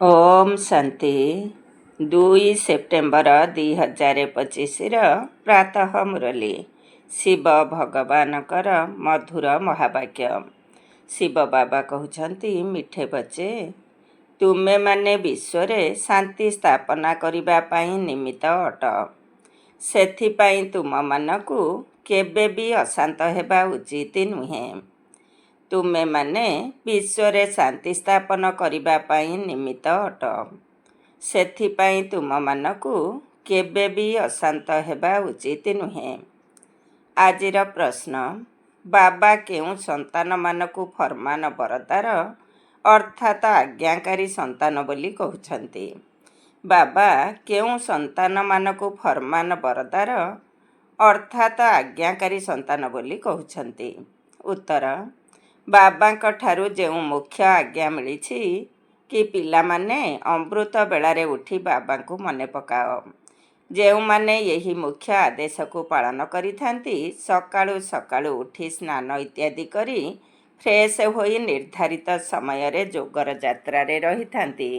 ଓମ୍ ଶାନ୍ତି। 2 September 2025 ପ୍ରାତଃ ମୁରଲୀ। ଶିବ ଭଗବାନଙ୍କର ମଧୁର ମହାବାକ୍ୟ। ଶିବ ବାବା କହୁଛନ୍ତି, ମିଠେ ବଚେ ତୁମେମାନେ ବିଶ୍ୱରେ ଶାନ୍ତି ସ୍ଥାପନା କରିବା ପାଇଁ ନିମିତ୍ତ ଅଟ। ସେଥିପାଇଁ ତୁମମାନଙ୍କୁ କେବେ ବି ଅଶାନ୍ତ ହେବା ଉଚିତ ନୁହେଁ। ତୁମେମାନେ ବିଶ୍ୱରେ ଶାନ୍ତି ସ୍ଥାପନ କରିବା ପାଇଁ ନିମିତ୍ତ ଅଟ। ସେଥିପାଇଁ ତୁମମାନଙ୍କୁ କେବେ ବି ଅଶାନ୍ତ ହେବା ଉଚିତ ନୁହେଁ। ଆଜିର ପ୍ରଶ୍ନ, ବାବା କେଉଁ ସନ୍ତାନମାନଙ୍କୁ ଫରମାନ ବରଦାର ଅର୍ଥାତ୍ ଆଜ୍ଞାକାରୀ ସନ୍ତାନ ବୋଲି କହୁଛନ୍ତି? ବାବା କେଉଁ ସନ୍ତାନମାନଙ୍କୁ ଫରମାନ ବରଦାର ଅର୍ଥାତ୍ ଆଜ୍ଞାକାରୀ ସନ୍ତାନ ବୋଲି କହୁଛନ୍ତି? ଉତ୍ତର, ବାବାଙ୍କ ଠାରୁ ଯେଉଁ ମୁଖ୍ୟ ଆଜ୍ଞା ମିଳିଛି କି ପିଲାମାନେ ଅମୃତ ବେଳାରେ ଉଠି ବାବାଙ୍କୁ ମନେ ପକାଅ। ଯେଉଁମାନେ ଏହି ମୁଖ୍ୟ ଆଦେଶକୁ ପାଳନ କରିଥାନ୍ତି, ସକାଳୁ ସକାଳୁ ଉଠି ସ୍ନାନ ଇତ୍ୟାଦି କରି ଫ୍ରେଶ ହୋଇ ନିର୍ଦ୍ଧାରିତ ସମୟରେ ଯୋଗର ଯାତ୍ରାରେ ରହିଥାନ୍ତି,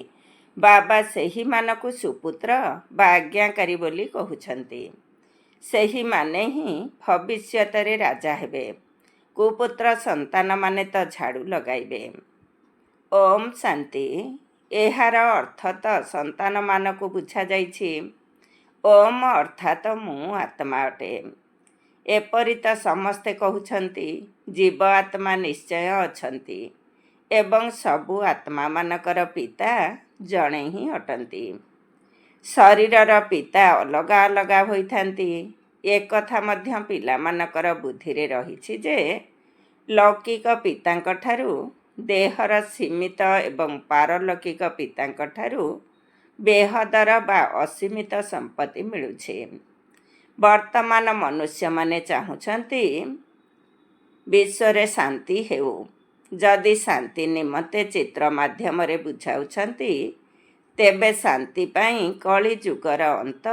ବାବା ସେହିମାନଙ୍କୁ ସୁପୁତ୍ର ବା ଆଜ୍ଞାକାରୀ ବୋଲି କହୁଛନ୍ତି। ସେହିମାନେ ହିଁ ଭବିଷ୍ୟତରେ ରାଜା ହେବେ। କୁପୁତ୍ର ସନ୍ତାନମାନେ ତ ଝାଡ଼ୁ ଲଗାଇବେ। ଓମ୍ ଶାନ୍ତି। ଏହାର ଅର୍ଥ ତ ସନ୍ତାନମାନଙ୍କୁ ବୁଝାଯାଇଛି। ଓମ୍ ଅର୍ଥାତ୍ ମୁଁ ଆତ୍ମା ଅଟେ। ଏପରି ତ ସମସ୍ତେ କହୁଛନ୍ତି। ଜୀବ ଆତ୍ମା ନିଶ୍ଚୟ ଅଛନ୍ତି ଏବଂ ସବୁ ଆତ୍ମାମାନଙ୍କର ପିତା ଜଣେ ହିଁ ଅଟନ୍ତି। ଶରୀରର ପିତା ଅଲଗା ଅଲଗା ହୋଇଥାନ୍ତି। ଏକଥା ମଧ୍ୟ ପିଲାମାନଙ୍କର ବୁଦ୍ଧିରେ ରହିଛି ଯେ ଲୌକିକ ପିତାଙ୍କଠାରୁ ଦେହର ସୀମିତ ଏବଂ ପାରଲୌକିକ ପିତାଙ୍କଠାରୁ ବେହଦର ବା ଅସୀମିତ ସମ୍ପତ୍ତି ମିଳୁଛି। ବର୍ତ୍ତମାନ ମନୁଷ୍ୟମାନେ ଚାହୁଁଛନ୍ତି ବିଶ୍ୱରେ ଶାନ୍ତି ହେଉ। ଯଦି ଶାନ୍ତି ନିମନ୍ତେ ଚିତ୍ର ମାଧ୍ୟମରେ ବୁଝାଉଛନ୍ତି, ତେବେ ଶାନ୍ତି ପାଇଁ କଳି ଯୁଗର ଅନ୍ତ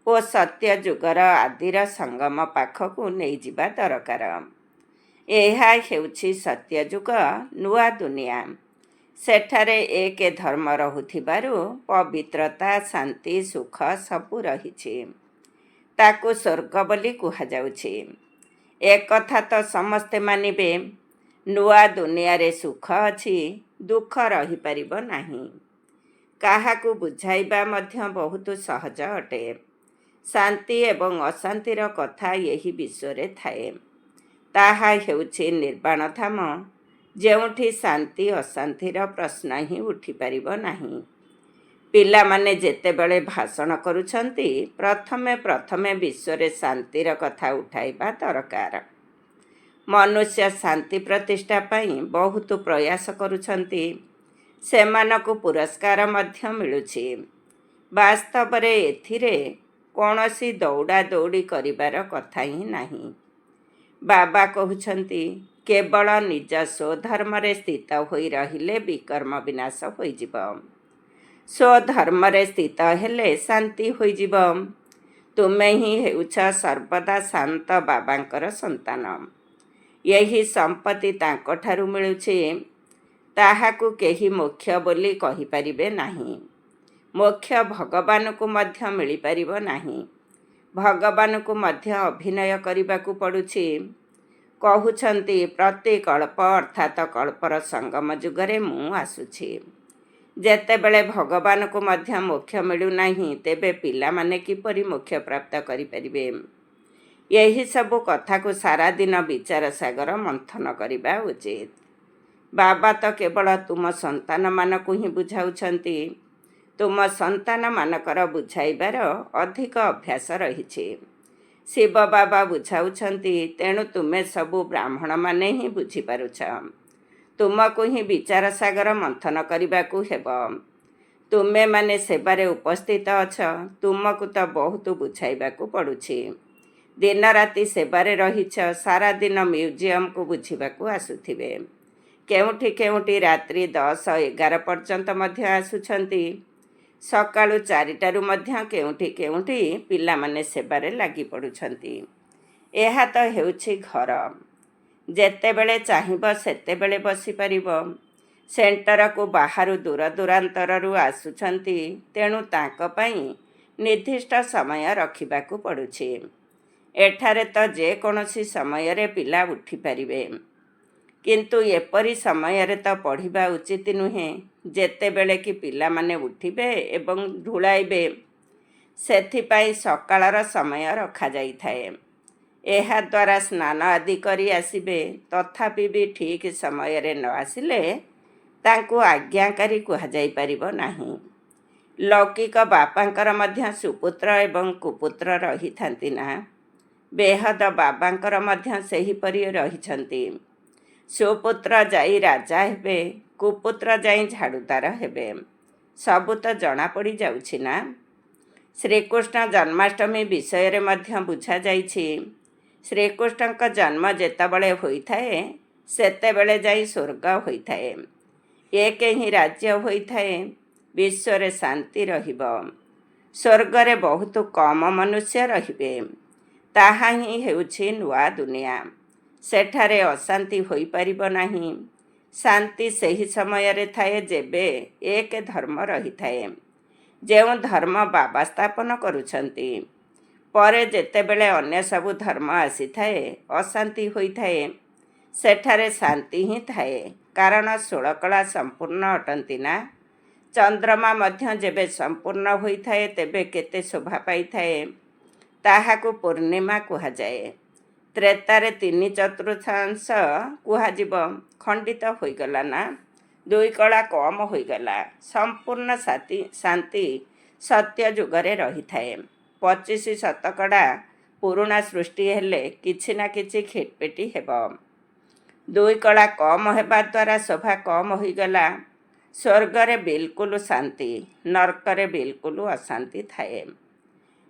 ଓ ସତ୍ୟ ଯୁଗର ଆଦିର ସଙ୍ଗମ ପାଖକୁ ନେଇଯିବା ଦରକାର। ଏହା ହେଉଛି ସତ୍ୟଯୁଗ, ନୂଆ ଦୁନିଆ। ସେଠାରେ ଏକ ଧର୍ମ ରହୁଥିବାରୁ ପବିତ୍ରତା, ଶାନ୍ତି, ସୁଖ ସବୁ ରହିଛି। ତାକୁ ସ୍ୱର୍ଗ ବୋଲି କୁହାଯାଉଛି। ଏକଥା ତ ସମସ୍ତେ ମାନିବେ। ନୂଆ ଦୁନିଆରେ ସୁଖ ଅଛି, ଦୁଃଖ ରହିପାରିବ ନାହିଁ। କାହାକୁ ବୁଝାଇବା ମଧ୍ୟ ବହୁତ ସହଜ ଅଟେ। ଶାନ୍ତି ଏବଂ ଅଶାନ୍ତିର କଥା ଏହି ବିଶ୍ୱରେ ଥାଏ। ତାହା ହେଉଛି ନିର୍ବାଣ ଧାମ, ଯେଉଁଠି ଶାନ୍ତି ଅଶାନ୍ତିର ପ୍ରଶ୍ନ ହିଁ ଉଠିପାରିବ ନାହିଁ। ପିଲାମାନେ ଯେତେବେଳେ ଭାଷଣ କରୁଛନ୍ତି, ପ୍ରଥମେ ପ୍ରଥମେ ବିଶ୍ୱରେ ଶାନ୍ତିର କଥା ଉଠାଇବା ଦରକାର। ମନୁଷ୍ୟ ଶାନ୍ତି ପ୍ରତିଷ୍ଠା ପାଇଁ ବହୁତ ପ୍ରୟାସ କରୁଛନ୍ତି। ସେମାନଙ୍କୁ ପୁରସ୍କାର ମଧ୍ୟ ମିଳୁଛି। ବାସ୍ତବରେ ଏଥିରେ କୌଣସି ଦୌଡ଼ା ଦୌଡ଼ି କରିବାର କଥା ହିଁ ନାହିଁ। ବାବା କହୁଛନ୍ତି, କେବଳ ନିଜ ସ୍ୱଧର୍ମରେ ସ୍ଥିତ ହୋଇ ରହିଲେ ବିକର୍ମ ବିନାଶ ହୋଇଯିବ। ସ୍ୱଧର୍ମରେ ସ୍ଥିତ ହେଲେ ଶାନ୍ତି ହୋଇଯିବ। ତୁମେ ହିଁ ହେଉଛ ସର୍ବଦା ଶାନ୍ତ ବାବାଙ୍କର ସନ୍ତାନ। ଏହି ସମ୍ପତ୍ତି ତାଙ୍କଠାରୁ ମିଳୁଛି। ତାହାକୁ କେହି ମୋକ୍ଷ ବୋଲି କହିପାରିବେ ନାହିଁ। ମୋକ୍ଷ ଭଗବାନଙ୍କୁ ମଧ୍ୟ ମିଳିପାରିବ ନାହିଁ। ଭଗବାନଙ୍କୁ ମଧ୍ୟ ଅଭିନୟ କରିବାକୁ ପଡ଼ୁଛି। କହୁଛନ୍ତି, ପ୍ରତି କଳ୍ପ ଅର୍ଥାତ୍ କଳ୍ପର ସଙ୍ଗମ ଯୁଗରେ ମୁଁ ଆସୁଛି। ଯେତେବେଳେ ଭଗବାନଙ୍କୁ ମଧ୍ୟ ମୋକ୍ଷ ମିଳୁନାହିଁ, ତେବେ ପିଲାମାନେ କିପରି ମୋକ୍ଷ ପ୍ରାପ୍ତ କରିପାରିବେ? ଏହିସବୁ କଥାକୁ ସାରାଦିନ ବିଚାର ସାଗର ମନ୍ଥନ କରିବା ଉଚିତ। ବାବା ତ କେବଳ ତୁମ ସନ୍ତାନମାନଙ୍କୁ ହିଁ ବୁଝାଉଛନ୍ତି। ତୁମ ସନ୍ତାନମାନଙ୍କର ବୁଝାଇବାର ଅଧିକ ଅଭ୍ୟାସ ରହିଛି। ଶିବ ବାବା ବୁଝାଉଛନ୍ତି, ତେଣୁ ତୁମେ ସବୁ ବ୍ରାହ୍ମଣମାନେ ହିଁ ବୁଝିପାରୁଛ। ତୁମକୁ ହିଁ ବିଚାର ସାଗର ମନ୍ଥନ କରିବାକୁ ହେବ। ତୁମେମାନେ ସେବାରେ ଉପସ୍ଥିତ ଅଛ। ତୁମକୁ ତ ବହୁତ ବୁଝାଇବାକୁ ପଡ଼ୁଛି। ଦିନ ରାତି ସେବାରେ ରହିଛ। ସାରାଦିନ ମ୍ୟୁଜିୟମକୁ ବୁଝିବାକୁ ଆସୁଥିବେ। କେଉଁଠି କେଉଁଠି ରାତ୍ରି 10-11 ପର୍ଯ୍ୟନ୍ତ ମଧ୍ୟ ଆସୁଛନ୍ତି। ସକାଳୁ 4ଟାରୁ ମଧ୍ୟ କେଉଁଠି କେଉଁଠି ପିଲାମାନେ ସେବାରେ ଲାଗି ପଡ଼ୁଛନ୍ତି। ଏହା ତ ହେଉଛି ଘର। ଯେତେବେଳେ ଚାହିଁବ ସେତେବେଳେ ବସିପାରିବ। ସେଣ୍ଟରକୁ ବାହାରୁ ଦୂରାନ୍ତରରୁ ଆସୁଛନ୍ତି, ତେଣୁ ତାଙ୍କ ପାଇଁ ନିର୍ଦ୍ଦିଷ୍ଟ ସମୟ ରଖିବାକୁ ପଡ଼ୁଛି। ଏଠାରେ ତ ଯେକୌଣସି ସମୟରେ ପିଲା ଉଠିପାରିବେ, କିନ୍ତୁ ଏପରି ସମୟରେ ତ ପଢ଼ିବା ଉଚିତ ନୁହେଁ ଯେତେବେଳେ କି ପିଲାମାନେ ଉଠିବେ ଏବଂ ଢୁଳାଇବେ। ସେଥିପାଇଁ ସକାଳର ସମୟ ରଖାଯାଇଥାଏ। ଏହାଦ୍ୱାରା ସ୍ନାନ ଆଦି କରି ଆସିବେ, ତଥାପି ବି ଠିକ୍ ସମୟରେ ନ ଆସିଲେ ତାଙ୍କୁ ଆଜ୍ଞାକାରୀ କୁହାଯାଇପାରିବ ନାହିଁ। ଲୌକିକ ବାପାଙ୍କର ମଧ୍ୟ ସୁପୁତ୍ର ଏବଂ କୁପୁତ୍ର ରହିଥାନ୍ତି ନା? ବେହଦ ବାବାଙ୍କର ମଧ୍ୟ ସେହିପରି ରହିଛନ୍ତି। ସୁପୁତ୍ର ଯାଇ ରାଜା ହେବେ, କୁପୁତ୍ର ଯାଇ ଝାଡ଼ୁଦାର ହେବେ। ସବୁ ତ ଜଣାପଡ଼ି ଯାଉଛି ନା? ଶ୍ରୀକୃଷ୍ଣ ଜନ୍ମାଷ୍ଟମୀ ବିଷୟରେ ମଧ୍ୟ ବୁଝାଯାଇଛି। ଶ୍ରୀକୃଷ୍ଣଙ୍କ ଜନ୍ମ ଯେତେବେଳେ ହୋଇଥାଏ, ସେତେବେଳେ ଯାଇ ସ୍ୱର୍ଗ ହୋଇଥାଏ। ଏକ ହିଁ ରାଜ୍ୟ ହୋଇଥାଏ। ବିଶ୍ୱରେ ଶାନ୍ତି ରହିବ। ସ୍ୱର୍ଗରେ ବହୁତ କମ୍ ମନୁଷ୍ୟ ରହିବେ। ତାହା ହିଁ ହେଉଛି ନୂଆ ଦୁନିଆ। ସେଠାରେ ଅଶାନ୍ତି ହୋଇପାରିବ ନାହିଁ। ଶାନ୍ତି ସେହି ସମୟରେ ଥାଏ ଯେବେ ଏକ ଧର୍ମ ରହିଥାଏ, ଯେଉଁ ଧର୍ମ ବାବା ସ୍ଥାପନ କରୁଛନ୍ତି। ପରେ ଯେତେବେଳେ ଅନ୍ୟ ସବୁ ଧର୍ମ ଆସିଥାଏ, ଅଶାନ୍ତି ହୋଇଥାଏ। ସେଠାରେ ଶାନ୍ତି ହିଁ ଥାଏ, କାରଣ 16 କଳା ସମ୍ପୂର୍ଣ୍ଣ ଅଟନ୍ତି ନା? ଚନ୍ଦ୍ରମା ମଧ୍ୟ ଯେବେ ସମ୍ପୂର୍ଣ୍ଣ ହୋଇଥାଏ, ତେବେ କେତେ ଶୋଭା ପାଇଥାଏ। ତାହାକୁ ପୂର୍ଣ୍ଣିମା କୁହାଯାଏ। ତ୍ରେତାରେ 3/4 କୁହାଯିବ। ଖଣ୍ଡିତ ହୋଇଗଲା ନା? 2 କଳା କମ୍ ହୋଇଗଲା। ସମ୍ପୂର୍ଣ୍ଣ ଶାନ୍ତି ସତ୍ୟ ଯୁଗରେ ରହିଥାଏ। 25 ଶତକଡ଼ା ପୁରୁଣା ସୃଷ୍ଟି ହେଲେ କିଛି ନା କିଛି ଖିଟପିଟି ହେବ। 2 କଳା କମ୍ ହେବା ଦ୍ୱାରା ଶୋଭା କମ୍ ହୋଇଗଲା। ସ୍ୱର୍ଗରେ ବିଲକୁଲ ଶାନ୍ତି, ନର୍କରେ ବିଲକୁଲ ଅଶାନ୍ତି ଥାଏ।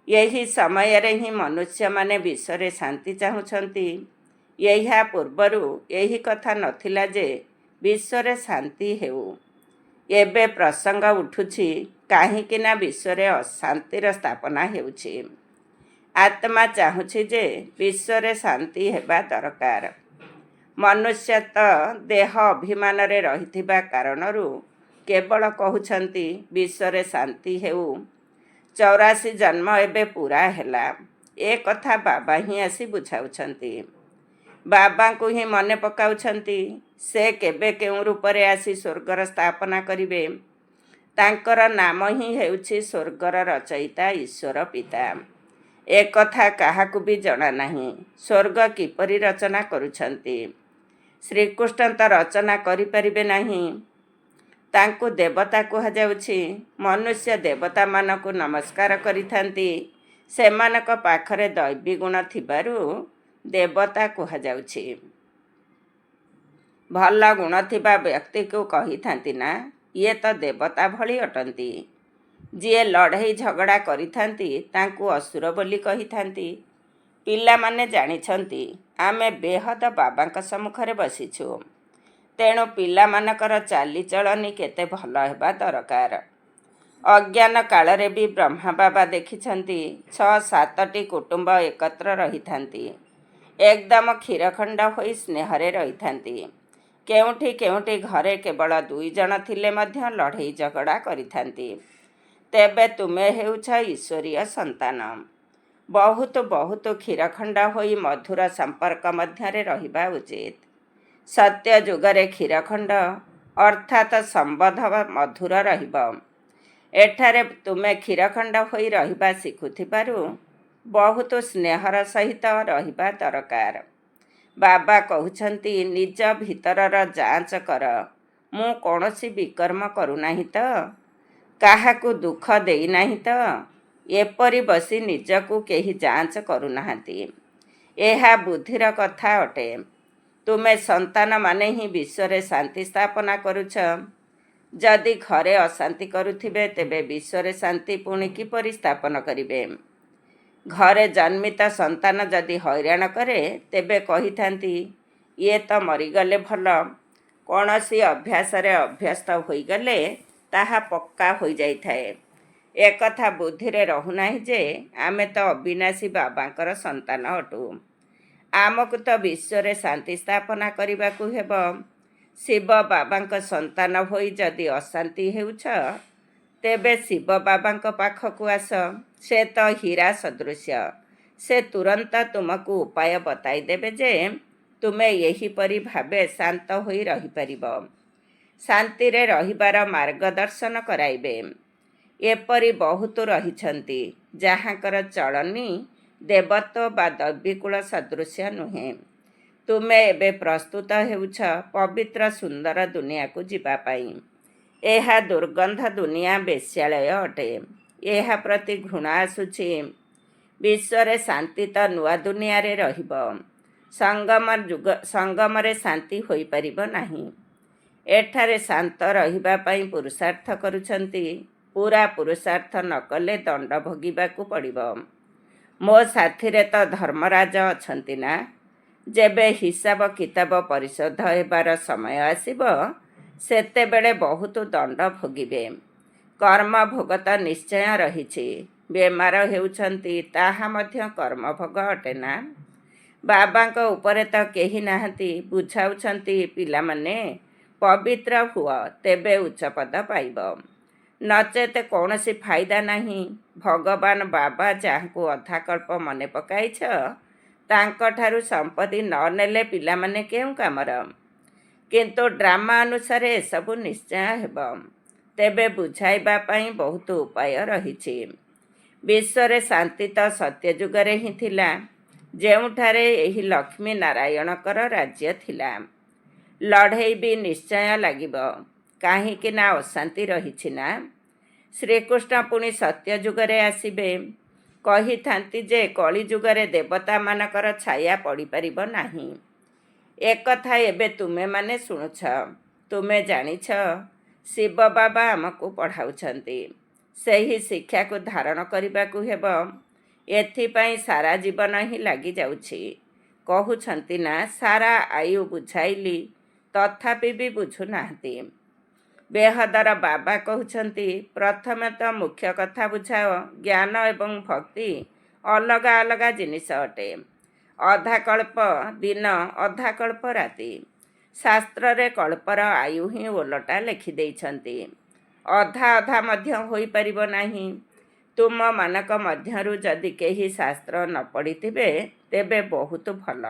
ଏହି ସମୟରେ ହିଁ ମନୁଷ୍ୟମାନେ ବିଶ୍ୱରେ ଶାନ୍ତି ଚାହୁଁଛନ୍ତି। ଏହା ପୂର୍ବରୁ ଏହି କଥା ନଥିଲା ଯେ ବିଶ୍ୱରେ ଶାନ୍ତି ହେଉ। ଏବେ ପ୍ରସଙ୍ଗ ଉଠୁଛି, କାହିଁକି ନା ବିଶ୍ୱରେ ଅଶାନ୍ତିର ସ୍ଥାପନା ହେଉଛି। ଆତ୍ମା ଚାହୁଁଛି ଯେ ବିଶ୍ୱରେ ଶାନ୍ତି ହେବା ଦରକାର। ମନୁଷ୍ୟ ତ ଦେହ ଅଭିମାନରେ ରହିଥିବା କାରଣରୁ କେବଳ କହୁଛନ୍ତି ବିଶ୍ୱରେ ଶାନ୍ତି ହେଉ। 84 ଜନ୍ମ ଏବେ ପୁରା ହେଲା। ଏ କଥା ବାବା ହିଁ ଆସି ବୁଝାଉଛନ୍ତି। ବାବାଙ୍କୁ ହିଁ ମନେ ପକାଉଛନ୍ତି। ସେ କେବେ କେଉଁ ରୂପରେ ଆସି ସ୍ୱର୍ଗର ସ୍ଥାପନା କରିବେ। ତାଙ୍କର ନାମ ହିଁ ହେଉଛି ସ୍ୱର୍ଗର ରଚୟିତା ଈଶ୍ୱର ପିତା। ଏକଥା କାହାକୁ ବି ଜଣା ନାହିଁ। ସ୍ୱର୍ଗ କିପରି ରଚନା କରୁଛନ୍ତି? ଶ୍ରୀକୃଷ୍ଣ ତ ରଚନା କରିପାରିବେ ନାହିଁ। ତାଙ୍କୁ ଦେବତା କୁହାଯାଉଛି। ମନୁଷ୍ୟ ଦେବତାମାନଙ୍କୁ ନମସ୍କାର କରିଥାନ୍ତି। ସେମାନଙ୍କ ପାଖରେ ଦୈବୀ ଗୁଣ ଥିବାରୁ ଦେବତା କୁହାଯାଉଛି। ଭଲ ଗୁଣ ଥିବା ବ୍ୟକ୍ତିକୁ କହିଥାନ୍ତି ନା, ଇଏ ତ ଦେବତା ଭଳି ଅଟନ୍ତି। ଯିଏ ଲଢ଼େଇ ଝଗଡ଼ା କରିଥାନ୍ତି, ତାଙ୍କୁ ଅସୁର ବୋଲି କହିଥାନ୍ତି। ପିଲାମାନେ ଜାଣିଛନ୍ତି ଆମେ ବେହଦ ବାବାଙ୍କ ସମ୍ମୁଖରେ ବସିଛୁ। ତେଣୁ ପିଲାମାନଙ୍କର ଚାଲିଚଳନି କେତେ ଭଲ ହେବା ଦରକାର। ଅଜ୍ଞାନ କାଳରେ ବି ବ୍ରହ୍ମା ବାବା ଦେଖିଛନ୍ତି 6-7ଟି କୁଟୁମ୍ବ ଏକତ୍ର ରହିଥାନ୍ତି। ଏକଦମ କ୍ଷୀରଖଣ୍ଡ ହୋଇ ସ୍ନେହରେ ରହିଥାନ୍ତି। କେଉଁଠି କେଉଁଠି ଘରେ କେବଳ 2 ଜଣ ଥିଲେ ମଧ୍ୟ ଲଢ଼େଇ ଝଗଡ଼ା କରିଥାନ୍ତି। ତେବେ ତୁମେ ହେଉଛ ଈଶ୍ୱରୀୟ ସନ୍ତାନ। ବହୁତ ବହୁତ କ୍ଷୀରଖଣ୍ଡ ହୋଇ ମଧୁର ସମ୍ପର୍କ ମଧ୍ୟରେ ରହିବା ଉଚିତ। ସତ୍ୟ ଯୁଗରେ କ୍ଷୀରଖଣ୍ଡ ଅର୍ଥାତ୍ ସମ୍ବନ୍ଧ ମଧୁର ରହିବ। ଏଠାରେ ତୁମେ କ୍ଷୀରଖଣ୍ଡ ହୋଇ ରହିବା ଶିଖୁଥିବାରୁ ବହୁତ ସ୍ନେହର ସହିତ ରହିବା ଦରକାର। ବାବା କହୁଛନ୍ତି, ନିଜ ଭିତରର ଯାଞ୍ଚ କର। ମୁଁ କୌଣସି ବିକର୍ମ କରୁନାହିଁ ତ? କାହାକୁ ଦୁଃଖ ଦେଇନାହିଁ ତ? ଏପରି ବସି ନିଜକୁ କେହି ଯାଞ୍ଚ କରୁନାହାନ୍ତି। ଏହା ବୁଦ୍ଧିର କଥା ଅଟେ। ତୁମେ ସନ୍ତାନମାନେ ହିଁ ବିଶ୍ୱରେ ଶାନ୍ତି ସ୍ଥାପନା କରୁଛ। ଯଦି ଘରେ ଅଶାନ୍ତି କରୁଥିବେ, ତେବେ ବିଶ୍ୱରେ ଶାନ୍ତି ପୁଣି କିପରି ସ୍ଥାପନ କରିବେ? ଘରେ ଜନ୍ମିତ ସନ୍ତାନ ଯଦି ହଇରାଣ କରେ, ତେବେ କହିଥାନ୍ତି ଇଏ ତ ମରିଗଲେ ଭଲ। କୌଣସି ଅଭ୍ୟାସରେ ଅଭ୍ୟସ୍ତ ହୋଇଗଲେ ତାହା ପକ୍କା ହୋଇଯାଇଥାଏ। ଏକଥା ବୁଦ୍ଧିରେ ରହୁନାହିଁ ଯେ ଆମେ ତ ଅବିନାଶୀ ବାବାଙ୍କର ସନ୍ତାନ ଅଟୁ। ଆମକୁ ତ ବିଶ୍ୱରେ ଶାନ୍ତି ସ୍ଥାପନା କରିବାକୁ ହେବ। ଶିବ ବାବାଙ୍କ ସନ୍ତାନ ହୋଇ ଯଦି ଅଶାନ୍ତି ହେଉଛ, ତେବେ ଶିବ ବାବାଙ୍କ ପାଖକୁ ଆସ। ସେ ତ ହୀରା ସଦୃଶ୍ୟ। ସେ ତୁରନ୍ତ ତୁମକୁ ଉପାୟ ବତାଇ ଦେବେ ଯେ ତୁମେ ଏହିପରି ଭାବେ ଶାନ୍ତ ହୋଇ ରହିପାରିବ। ଶାନ୍ତିରେ ରହିବାର ମାର୍ଗଦର୍ଶନ କରାଇବେ। ଏପରି ବହୁତ ରହିଛନ୍ତି ଯାହାଙ୍କର ଚଳନି ଦେବତ୍ୱ ବା ଦୈବିକୁଳ ସଦୃଶ୍ୟ ନୁହେଁ। ତୁମେ ଏବେ ପ୍ରସ୍ତୁତ ହେଉଛ ପବିତ୍ର ସୁନ୍ଦର ଦୁନିଆକୁ ଯିବା ପାଇଁ। ଏହା ଦୁର୍ଗନ୍ଧ ଦୁନିଆ ବେଶ୍ୟାଳୟ ଅଟେ। ଏହା ପ୍ରତି ଘୃଣା ଆସୁଛି। ବିଶ୍ୱରେ ଶାନ୍ତି ତ ନୂଆ ଦୁନିଆରେ ରହିବ। ସଙ୍ଗମରେ ଶାନ୍ତି ହୋଇପାରିବ ନାହିଁ। ଏଠାରେ ଶାନ୍ତ ରହିବା ପାଇଁ ପୁରୁଷାର୍ଥ କରୁଛନ୍ତି। ପୁରା ପୁରୁଷାର୍ଥ ନ କଲେ ଦଣ୍ଡ ଭୋଗିବାକୁ ପଡ଼ିବ। ମୋ ସାଥିରେ ତ ଧର୍ମରାଜ ଅଛନ୍ତି ନା। ଯେବେ ହିସାବ କିତାବ ପରିଶୋଧ ହେବାର ସମୟ ଆସିବ, ସେତେବେଳେ ବହୁତ ଦଣ୍ଡ ଭୋଗିବେ। କର୍ମ ଭୋଗ ତ ନିଶ୍ଚୟ ରହିଛି। ବେମାର ହେଉଛନ୍ତି, ତାହା ମଧ୍ୟ କର୍ମଭୋଗ ଅଟେ ନା। ବାବାଙ୍କ ଉପରେ ତ କେହି ନାହାନ୍ତି। ବୁଝାଉଛନ୍ତି, ପିଲାମାନେ ପବିତ୍ର ହୁଅ, ତେବେ ଉଚ୍ଚପଦ ପାଇବ। ନଚେତ କୌଣସି ଫାଇଦା ନାହିଁ। ଭଗବାନ ବାବା ଯାହାଙ୍କୁ ଅଧାକଳ୍ପ ମନେ ପକାଇଛ, ତାଙ୍କଠାରୁ ସମ୍ପତ୍ତି ନ ନେଲେ ପିଲାମାନେ କେଉଁ କାମର? କିନ୍ତୁ ଡ୍ରାମା ଅନୁସାରେ ଏସବୁ ନିଶ୍ଚୟ ହେବ। ତେବେ ବୁଝାଇବା ପାଇଁ ବହୁତ ଉପାୟ ରହିଛି। ବିଶ୍ୱରେ ଶାନ୍ତି ତ ସତ୍ୟଯୁଗରେ ହିଁ ଥିଲା, ଯେଉଁଠାରେ ଏହି ଲକ୍ଷ୍ମୀ ନାରାୟଣଙ୍କର ରାଜ୍ୟ ଥିଲା। ଲଢ଼େଇ ବି ନିଶ୍ଚୟ ଲାଗିବ। କାହିଁକି ନା ଅଶାନ୍ତି ରହିଛି ନା। ଶ୍ରୀକୃଷ୍ଣ ପୁଣି ସତ୍ୟଯୁଗରେ ଆସିବେ। କହିଥାନ୍ତି ଯେ କଳିଯୁଗରେ ଦେବତାମାନଙ୍କର ଛାୟା ପଡ଼ିପାରିବ ନାହିଁ। ଏକଥା ଏବେ ତୁମେମାନେ ଶୁଣୁଛ। ତୁମେ ଜାଣିଛ, ଶିବ ବାବା ଆମକୁ ପଢ଼ାଉଛନ୍ତି। ସେହି ଶିକ୍ଷାକୁ ଧାରଣ କରିବାକୁ ହେବ। ଏଥିପାଇଁ ସାରା ଜୀବନ ହିଁ ଲାଗିଯାଉଛି। କହୁଛନ୍ତି ନା, ସାରା ଆୟୁ ବୁଝାଇଲି, ତଥାପି ବି ବୁଝୁନାହାନ୍ତି। ବେହଦର ବାବା କହୁଛନ୍ତି, ପ୍ରଥମେ ତ ମୁଖ୍ୟ କଥା ବୁଝାଅ। ଜ୍ଞାନ ଏବଂ ଭକ୍ତି ଅଲଗା ଅଲଗା ଜିନିଷ ଅଟେ। ଅଧାକଳ୍ପ ଦିନ, ଅଧାକଳ୍ପ ରାତି। ଶାସ୍ତ୍ରରେ କଳ୍ପର ଆୟୁ ହିଁ ଓଲଟା ଲେଖିଦେଇଛନ୍ତି। ଅଧା ଅଧା ମଧ୍ୟ ହୋଇପାରିବ ନାହିଁ। ତୁମମାନଙ୍କ ମଧ୍ୟରୁ ଯଦି କେହି ଶାସ୍ତ୍ର ନ ପଢ଼ିଥିବେ, ତେବେ ବହୁତ ଭଲ।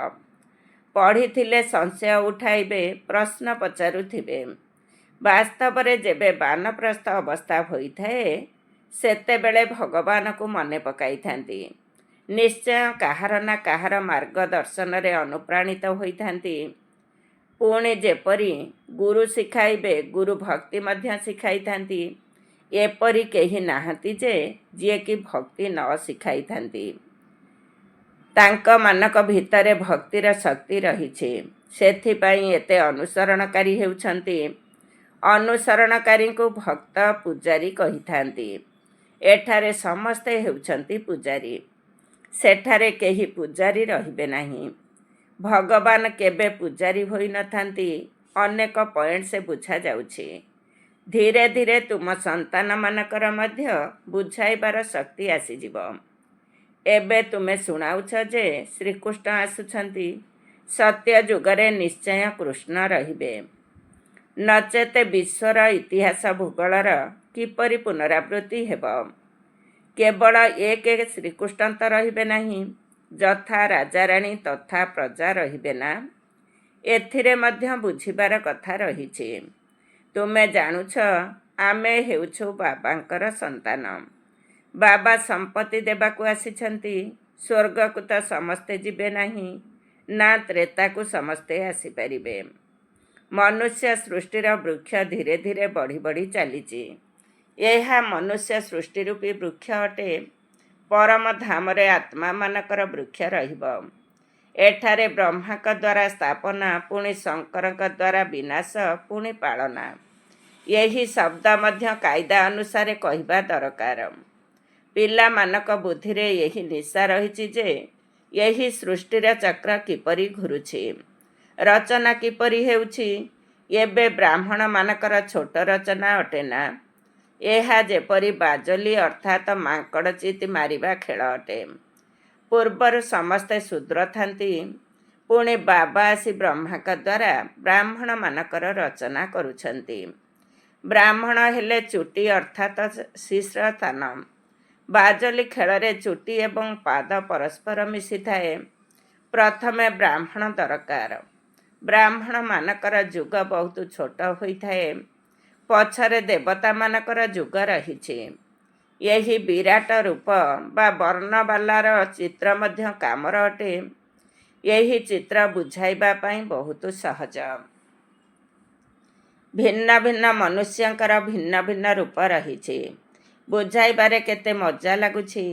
ପଢ଼ିଥିଲେ ସଂଶୟ ଉଠାଇବେ, ପ୍ରଶ୍ନ ପଚାରୁଥିବେ। ବାସ୍ତବରେ ଯେବେ ବାନପ୍ରସ୍ଥ ଅବସ୍ଥା ହୋଇଥାଏ, ସେତେବେଳେ ଭଗବାନଙ୍କୁ ମନେ ପକାଇଥାନ୍ତି। ନିଶ୍ଚୟ କାହାର ନା କାହାର ମାର୍ଗଦର୍ଶନରେ ଅନୁପ୍ରାଣିତ ହୋଇଥାନ୍ତି। ପୁଣି ଯେପରି ଗୁରୁ ଶିଖାଇବେ, ଗୁରୁ ଭକ୍ତି ମଧ୍ୟ ଶିଖାଇଥାନ୍ତି। ଏପରି କେହି ନାହାନ୍ତି ଯେ ଯିଏକି ଭକ୍ତି ନ ଶିଖାଇଥାନ୍ତି। ତାଙ୍କମାନଙ୍କ ଭିତରେ ଭକ୍ତିର ଶକ୍ତି ରହିଛି। ସେଥିପାଇଁ ଏତେ ଅନୁସରଣକାରୀ ହେଉଛନ୍ତି। ଅନୁସରଣକାରୀଙ୍କୁ ଭକ୍ତ ପୂଜାରୀ କହିଥାନ୍ତି। ଏଠାରେ ସମସ୍ତେ ହେଉଛନ୍ତି ପୂଜାରୀ। ସେଠାରେ କେହି ପୂଜାରୀ ରହିବେ ନାହିଁ। ଭଗବାନ କେବେ ପୂଜାରୀ ହୋଇନଥାନ୍ତି। ଅନେକ ପଏଣ୍ଟ ସେ ବୁଝାଯାଉଛି। ଧୀରେ ଧୀରେ ତୁମ ସନ୍ତାନମାନଙ୍କର ମଧ୍ୟ ବୁଝାଇବାର ଶକ୍ତି ଆସିଯିବ। ଏବେ ତୁମେ ଶୁଣାଉଛ ଯେ ଶ୍ରୀକୃଷ୍ଣ ଆସୁଛନ୍ତି। ସତ୍ୟ ଯୁଗରେ ନିଶ୍ଚୟ କୃଷ୍ଣ ରହିବେ। ନଚେତ ବିଶ୍ୱର ଇତିହାସ ଭୂଗୋଳର କିପରି ପୁନରାବୃତ୍ତି ହେବ? କେବଳ ଏକ ଶ୍ରୀକୃଷ୍ଣ ତ ରହିବେ ନାହିଁ। ଯଥା ରାଜାରାଣୀ ତଥା ପ୍ରଜା ରହିବେ ନା। ଏଥିରେ ମଧ୍ୟ ବୁଝିବାର କଥା ରହିଛି। ତୁମେ ଜାଣୁଛ, ଆମେ ହେଉଛୁ ବାବାଙ୍କର ସନ୍ତାନ। ବାବା ସମ୍ପତ୍ତି ଦେବାକୁ ଆସିଛନ୍ତି। ସ୍ୱର୍ଗକୁ ତ ସମସ୍ତେ ଯିବେ ନାହିଁ, ନା ତ୍ରେତାକୁ ସମସ୍ତେ ଆସିପାରିବେ। ମନୁଷ୍ୟ ସୃଷ୍ଟିର ବୃକ୍ଷ ଧୀରେ ଧୀରେ ବଢ଼ି ବଢ଼ି ଚାଲିଛି। ଏହା ମନୁଷ୍ୟ ସୃଷ୍ଟି ରୂପୀ ବୃକ୍ଷ ଅଟେ। ପରମ ଧାମରେ ଆତ୍ମାମାନଙ୍କର ବୃକ୍ଷ ରହିବ। ଏଠାରେ ବ୍ରହ୍ମାଙ୍କ ଦ୍ୱାରା ସ୍ଥାପନା, ପୁଣି ଶଙ୍କରଙ୍କ ଦ୍ୱାରା ବିନାଶ, ପୁଣି ପାଳନା। ଏହି ଶବ୍ଦ ମଧ୍ୟ କାଇଦା ଅନୁସାରେ କହିବା ଦରକାର। ପିଲାମାନଙ୍କ ବୁଦ୍ଧିରେ ଏହି ନିଶା ରହିଛି ଯେ ଏହି ସୃଷ୍ଟିର ଚକ୍ର କିପରି ଘୁରୁଛି, ରଚନା କିପରି ହେଉଛି। ଏବେ ବ୍ରାହ୍ମଣମାନଙ୍କର ଛୋଟ ରଚନା ଅଟେ ନା। ଏହା ଯେପରି ବାଜଲି ଅର୍ଥାତ୍ ମାଙ୍କଡ଼ ଚିତ୍ ମାରିବା ଖେଳ ଅଟେ। ପୂର୍ବରୁ ସମସ୍ତେ ଶୂଦ୍ର ଥାନ୍ତି। ପୁଣି ବାବା ଆସି ବ୍ରହ୍ମାଙ୍କ ଦ୍ୱାରା ବ୍ରାହ୍ମଣମାନଙ୍କର ରଚନା କରୁଛନ୍ତି। ବ୍ରାହ୍ମଣ ହେଲେ ଚୁଟି ଅର୍ଥାତ୍ ଶିଶ୍ର ସ୍ଥାନ। ବାଜଲି ଖେଳରେ ଚୁଟି ଏବଂ ପାଦ ପରସ୍ପର ମିଶିଥାଏ। ପ୍ରଥମେ ବ୍ରାହ୍ମଣ ଦରକାର। ବ୍ରାହ୍ମଣମାନଙ୍କର ଯୁଗ ବହୁତ ଛୋଟ ହୋଇଥାଏ। ପଛରେ ଦେବତାମାନଙ୍କର ଯୁଗ ରହିଛି। ଏହି ବିରାଟ ରୂପ ବା ବର୍ଣ୍ଣବାଲାର ଚିତ୍ର ମଧ୍ୟ କାମର ଅଟେ। ଏହି ଚିତ୍ର ବୁଝାଇବା ପାଇଁ ବହୁତ ସହଜ। ଭିନ୍ନ ଭିନ୍ନ ମନୁଷ୍ୟଙ୍କର ଭିନ୍ନ ଭିନ୍ନ ରୂପ ରହିଛି। ବୁଝାଇବାରେ କେତେ ମଜା ଲାଗୁଛି।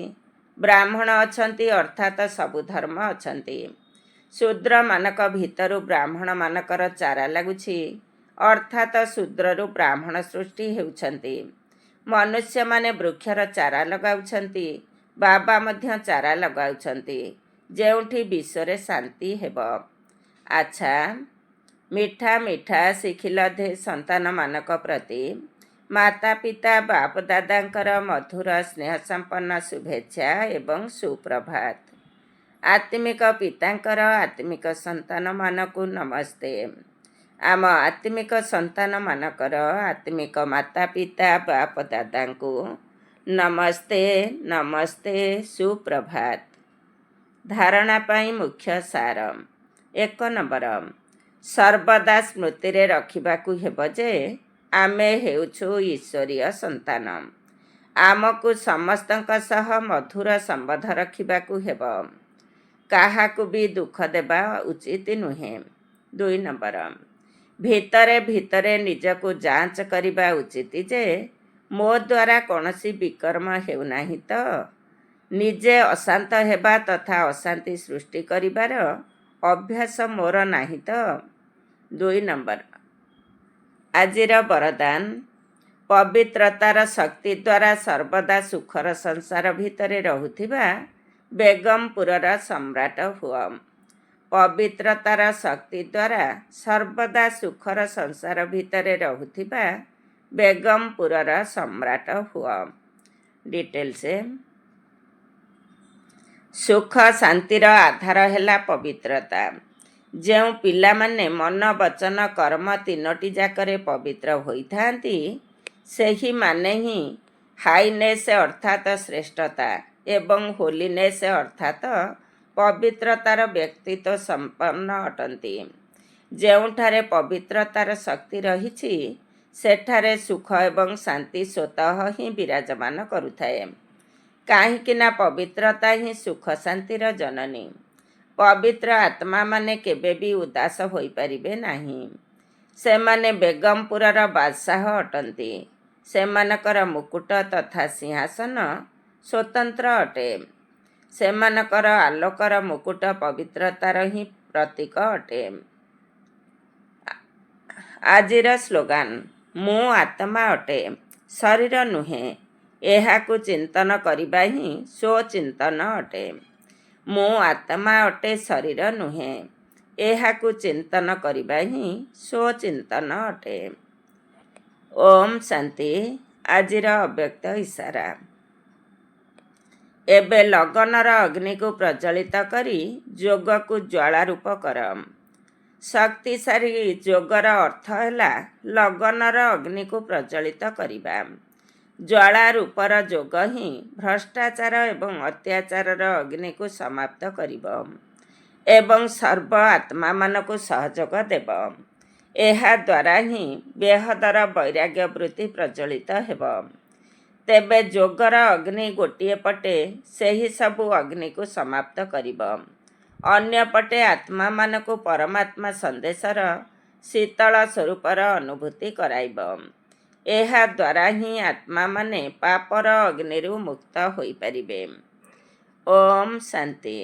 ବ୍ରାହ୍ମଣ ଅଛନ୍ତି ଅର୍ଥାତ୍ ସବୁ ଧର୍ମ ଅଛନ୍ତି। ଶୂଦ୍ରମାନଙ୍କ ଭିତରୁ ବ୍ରାହ୍ମଣମାନଙ୍କର ଚାରା ଲାଗୁଛି ଅର୍ଥାତ୍ ଶୂଦ୍ରରୁ ବ୍ରାହ୍ମଣ ସୃଷ୍ଟି ହେଉଛନ୍ତି। ମନୁଷ୍ୟମାନେ ବୃକ୍ଷର ଚାରା ଲଗାଉଛନ୍ତି। ବାବା ମଧ୍ୟ ଚାରା ଲଗାଉଛନ୍ତି ଯେଉଁଠି ବିଶ୍ୱରେ ଶାନ୍ତି ହେବ। ଆଚ୍ଛା, ମିଠା ମିଠା ଶିଖିଲ ଧେ ସନ୍ତାନମାନଙ୍କ ପ୍ରତି ମାତା ପିତା ବାପ ଦାଦାଙ୍କର ମଧୁର ସ୍ନେହ ସମ୍ପନ୍ନ ଶୁଭେଚ୍ଛା ଏବଂ ସୁପ୍ରଭାତ। ଆତ୍ମିକ ପିତାଙ୍କର ଆତ୍ମିକ ସନ୍ତାନମାନଙ୍କୁ ନମସ୍ତେ। ଆମ ଆତ୍ମିକ ସନ୍ତାନମାନଙ୍କର ଆତ୍ମିକ ମାତା ପିତା ବାପ ଦାଦାଙ୍କୁ ନମସ୍ତେ ନମସ୍ତେ ସୁପ୍ରଭାତ। ଧାରଣା ପାଇଁ ମୁଖ୍ୟ ସାର। 1 ନମ୍ବର, ସର୍ବଦା ସ୍ମୃତିରେ ରଖିବାକୁ ହେବ ଯେ ଆମେ ହେଉଛୁ ଈଶ୍ୱରୀୟ ସନ୍ତାନ। ଆମକୁ ସମସ୍ତଙ୍କ ସହ ମଧୁର ସମ୍ବନ୍ଧ ରଖିବାକୁ ହେବ। କାହାକୁ ବି ଦୁଃଖ ଦେବା ଉଚିତ ନୁହେଁ। 2 ନମ୍ବର, ଭିତରେ ଭିତରେ ନିଜକୁ ଯାଞ୍ଚ କରିବା ଉଚିତ ଯେ ମୋ ଦ୍ୱାରା କୌଣସି ବିକର୍ମ ହେଉନାହିଁ ତ? ନିଜେ ଅଶାନ୍ତ ହେବା ତଥା ଅଶାନ୍ତି ସୃଷ୍ଟି କରିବାର ଅଭ୍ୟାସ ମୋର ନାହିଁ ତ? 2 ନମ୍ବର, ଆଜିର ବରଦାନ। ପବିତ୍ରତାର ଶକ୍ତି ଦ୍ୱାରା ସର୍ବଦା ସୁଖର ସଂସାର ଭିତରେ ରହୁଥିବା ବେଗମପୁରର ସମ୍ରାଟ ହୁଅ। ପବିତ୍ରତାର ଶକ୍ତି ଦ୍ୱାରା ସର୍ବଦା ସୁଖର ସଂସାର ଭିତରେ ରହୁଥିବା ବେଗମପୁରର ସମ୍ରାଟ ହୁଅ। ଡିଟେଲ୍ସ। ସୁଖ ଶାନ୍ତିର ଆଧାର ହେଲା ପବିତ୍ରତା। ଯେଉଁ ପିଲାମାନେ ମନ ବଚନ କର୍ମ ତିନୋଟି ଯାକରେ ପବିତ୍ର ହୋଇଥାନ୍ତି ସେହିମାନେ ହିଁ ହାଇନେସ୍ ଅର୍ଥାତ୍ ଶ୍ରେଷ୍ଠତା ଏବଂ ହୋଲିନେସ୍ ଅର୍ଥାତ୍ ପବିତ୍ରତାର ବ୍ୟକ୍ତିତ୍ୱ ସମ୍ପନ୍ନ ଅଟନ୍ତି। ଯେଉଁଠାରେ ପବିତ୍ରତାର ଶକ୍ତି ରହିଛି ସେଠାରେ ସୁଖ ଏବଂ ଶାନ୍ତି ସ୍ୱତଃ ହିଁ ବିରାଜମାନ କରୁଥାଏ। କାହିଁକି ନା ପବିତ୍ରତା ହିଁ ସୁଖ ଶାନ୍ତିର ଜନନୀ। ପବିତ୍ର ଆତ୍ମାମାନେ କେବେ ବି ଉଦାସ ହୋଇପାରିବେ ନାହିଁ। ସେମାନେ ବେଗମପୁରର ବାଦଶାହ ଅଟନ୍ତି। ସେମାନଙ୍କର ମୁକୁଟ ତଥା ସିଂହାସନ ସ୍ୱତନ୍ତ୍ର ଅଟେ। ସେମାନଙ୍କର ଆଲୋକର ମୁକୁଟ ପବିତ୍ରତାର ହିଁ ପ୍ରତୀକ ଅଟେ। ଆଜିର ସ୍ଲୋଗାନ, ମୁଁ ଆତ୍ମା ଅଟେ, ଶରୀର ନୁହେଁ। ଏହାକୁ ଚିନ୍ତନ କରିବା ହିଁ ସ୍ୱଚିନ୍ତନ ଅଟେ। ମୁଁ ଆତ୍ମା ଅଟେ, ଶରୀର ନୁହେଁ। ଏହାକୁ ଚିନ୍ତନ କରିବା ହିଁ ସ୍ୱଚିନ୍ତନ ଅଟେ। ଓମ୍ ଶାନ୍ତି। ଆଜିର ଅବ୍ୟକ୍ତ ଇଶାରା। ଏବେ ଲଗନର ଅଗ୍ନିକୁ ପ୍ରଜ୍ୱଳିତ କରି ଯୋଗକୁ ଜ୍ୱାଳା ରୂପ କର। ଶକ୍ତିଶାଳୀ ଯୋଗର ଅର୍ଥ ହେଲା ଲଗନର ଅଗ୍ନିକୁ ପ୍ରଜ୍ୱଳିତ କରିବା। ଜ୍ୱାଳା ରୂପର ଯୋଗ ହିଁ ଭ୍ରଷ୍ଟାଚାର ଏବଂ ଅତ୍ୟାଚାରର ଅଗ୍ନିକୁ ସମାପ୍ତ କରିବ ଏବଂ ସର୍ବ ଆତ୍ମାମାନଙ୍କୁ ସହଯୋଗ ଦେବ। ଏହାଦ୍ୱାରା ହିଁ ବେହଦର ବୈରାଗ୍ୟ ବୃତ୍ତି ପ୍ରଜ୍ୱଳିତ ହେବ। ତେବେ ଯୋଗର ଅଗ୍ନି ଗୋଟିଏ ପଟେ ସେହି ସବୁ ଅଗ୍ନିକୁ ସମାପ୍ତ କରିବ, ଅନ୍ୟପଟେ ଆତ୍ମାମାନଙ୍କୁ ପରମାତ୍ମା ସନ୍ଦେଶର ଶୀତଳ ସ୍ୱରୂପର ଅନୁଭୂତି କରାଇବ। ଏହାଦ୍ୱାରା ହିଁ ଆତ୍ମାମାନେ ପାପର ଅଗ୍ନିରୁ ମୁକ୍ତ ହୋଇପାରିବେ। ଓମ୍ ଶାନ୍ତି।